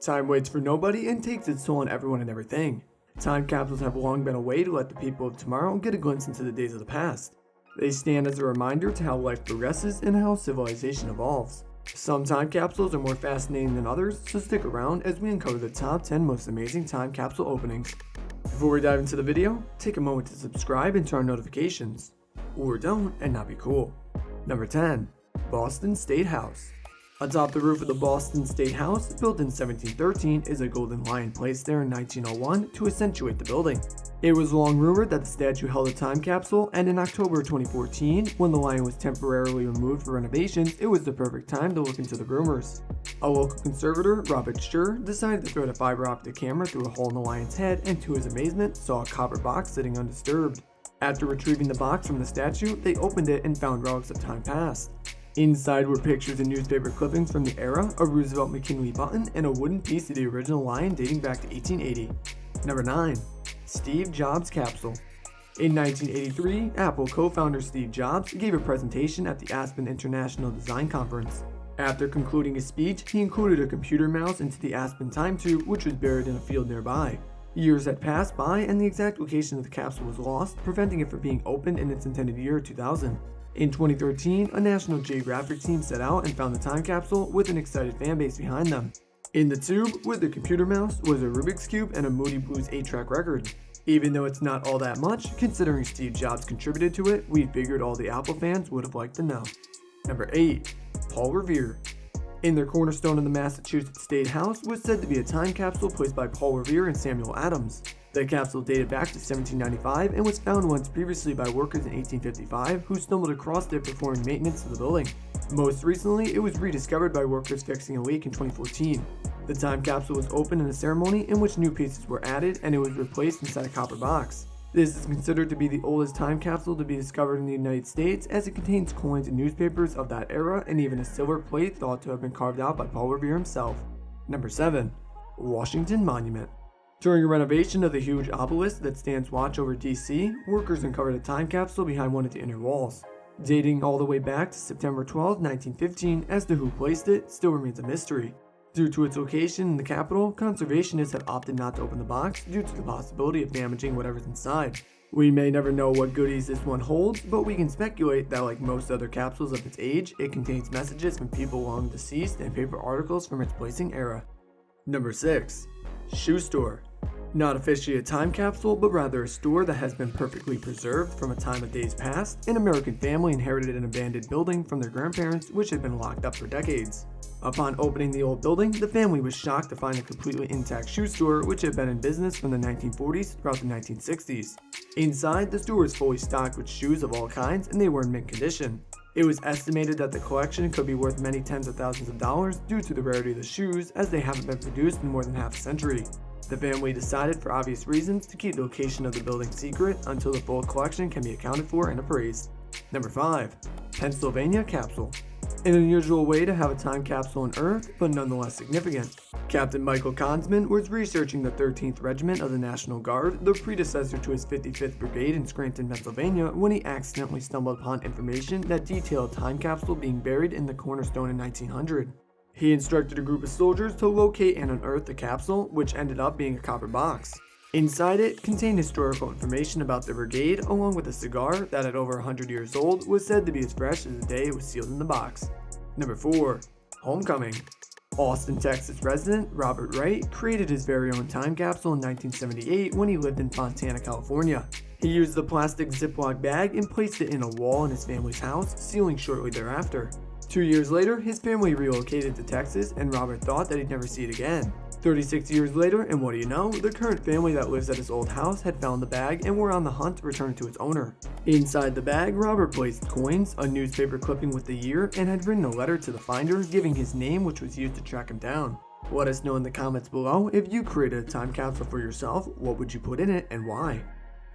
Time waits for nobody and takes its toll on everyone and everything. Time capsules have long been a way to let the people of tomorrow get a glimpse into the days of the past. They stand as a reminder to how life progresses and how civilization evolves. Some time capsules are more fascinating than others, so stick around as we uncover the top 10 most amazing time capsule openings. Before we dive into the video, take a moment to subscribe and turn on notifications. Or don't and not be cool. Number 10. Boston State House. Atop the roof of the Boston State House, built in 1713, is a golden lion placed there in 1901 to accentuate the building. It was long rumored that the statue held a time capsule, and in October 2014, when the lion was temporarily removed for renovations, it was the perfect time to look into the rumors. A local conservator, Robert Schur, decided to thread a fiber optic camera through a hole in the lion's head and to his amazement saw a copper box sitting undisturbed. After retrieving the box from the statue, they opened it and found relics of time past. Inside were pictures and newspaper clippings from the era, a Roosevelt McKinley button, and a wooden piece of the original lion dating back to 1880. Number 9. Steve Jobs Capsule. In 1983, Apple co-founder Steve Jobs gave a presentation at the Aspen International Design Conference. After concluding his speech, he included a computer mouse into the Aspen time tube, which was buried in a field nearby. Years had passed by and the exact location of the capsule was lost, preventing it from being opened in its intended year 2000. In 2013, a National Geographic team set out and found the time capsule with an excited fanbase behind them. In the tube, with the computer mouse, was a Rubik's Cube and a Moody Blues 8-track record. Even though it's not all that much, considering Steve Jobs contributed to it, we figured all the Apple fans would have liked to know. Number 8. Paul Revere. In their cornerstone of the Massachusetts State House was said to be a time capsule placed by Paul Revere and Samuel Adams. The capsule dated back to 1795 and was found once previously by workers in 1855 who stumbled across it performing maintenance to the building. Most recently, it was rediscovered by workers fixing a leak in 2014. The time capsule was opened in a ceremony in which new pieces were added and it was replaced inside a copper box. This is considered to be the oldest time capsule to be discovered in the United States, as it contains coins and newspapers of that era and even a silver plate thought to have been carved out by Paul Revere himself. Number 7. Washington Monument. During a renovation of the huge obelisk that stands watch over DC, workers uncovered a time capsule behind one of the inner walls. Dating all the way back to September 12, 1915, as to who placed it still remains a mystery. Due to its location in the Capitol, conservationists have opted not to open the box due to the possibility of damaging whatever's inside. We may never know what goodies this one holds, but we can speculate that like most other capsules of its age, it contains messages from people long deceased and paper articles from its placing era. Number 6. Shoe Store. Not officially a time capsule, but rather a store that has been perfectly preserved from a time of days past. An American family inherited an abandoned building from their grandparents, which had been locked up for decades. Upon opening the old building, the family was shocked to find a completely intact shoe store which had been in business from the 1940s throughout the 1960s. Inside, the store was fully stocked with shoes of all kinds and they were in mint condition. It was estimated that the collection could be worth many tens of thousands of dollars due to the rarity of the shoes, as they haven't been produced in more than half a century. The family decided, for obvious reasons, to keep the location of the building secret until the full collection can be accounted for and appraised. Number 5. Pennsylvania Capsule. An unusual way to have a time capsule on Earth, but nonetheless significant. Captain Michael Konsman was researching the 13th Regiment of the National Guard, the predecessor to his 55th Brigade in Scranton, Pennsylvania, when he accidentally stumbled upon information that detailed a time capsule being buried in the cornerstone in 1900. He instructed a group of soldiers to locate and unearth the capsule, which ended up being a copper box. Inside it contained historical information about the brigade, along with a cigar that at over 100 years old was said to be as fresh as the day it was sealed in the box. Number 4. Homecoming. Austin, Texas resident Robert Wright created his very own time capsule in 1978 when he lived in Fontana, California. He used a plastic Ziploc bag and placed it in a wall in his family's house, sealing shortly thereafter. 2 years later, his family relocated to Texas and Robert thought that he'd never see it again. 36 years later, and what do you know, the current family that lives at his old house had found the bag and were on the hunt to return it to its owner. Inside the bag, Robert placed coins, a newspaper clipping with the year, and had written a letter to the finder giving his name, which was used to track him down. Let us know in the comments below, if you created a time capsule for yourself, what would you put in it and why?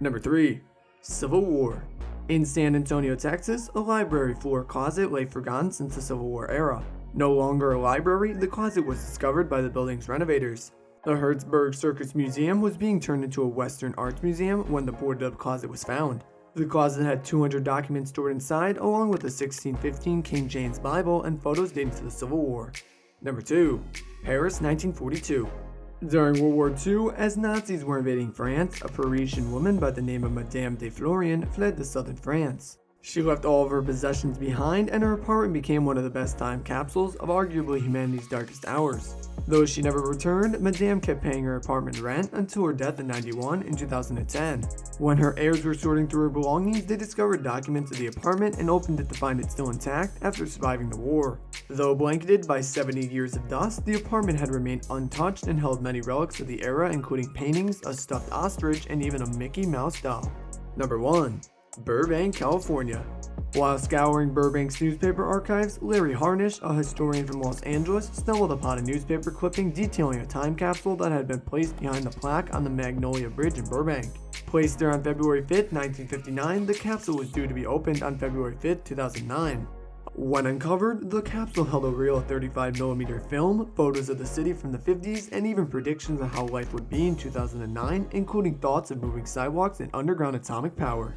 Number 3. Civil War. In San Antonio, Texas, a library floor closet lay forgotten since the Civil War era. No longer a library, the closet was discovered by the building's renovators. The Hertzberg Circus Museum was being turned into a Western Arts Museum when the boarded-up closet was found. The closet had 200 documents stored inside, along with a 1615 King James Bible and photos dating to the Civil War. Number 2. Paris, 1942. During World War II, as Nazis were invading France, a Parisian woman by the name of Madame de Florian fled to southern France. She left all of her possessions behind, and her apartment became one of the best time capsules of arguably humanity's darkest hours. Though she never returned, Madame kept paying her apartment rent until her death in 91 in 2010. When her heirs were sorting through her belongings, they discovered documents of the apartment and opened it to find it still intact after surviving the war. Though blanketed by 70 years of dust, the apartment had remained untouched and held many relics of the era, including paintings, a stuffed ostrich, and even a Mickey Mouse doll. Number 1. Burbank, California. While scouring Burbank's newspaper archives, Larry Harnish, a historian from Los Angeles, stumbled upon a newspaper clipping detailing a time capsule that had been placed behind the plaque on the Magnolia Bridge in Burbank. Placed there on February 5, 1959, the capsule was due to be opened on February 5, 2009. When uncovered, the capsule held a reel of 35mm film, photos of the city from the 50s, and even predictions of how life would be in 2009, including thoughts of moving sidewalks and underground atomic power.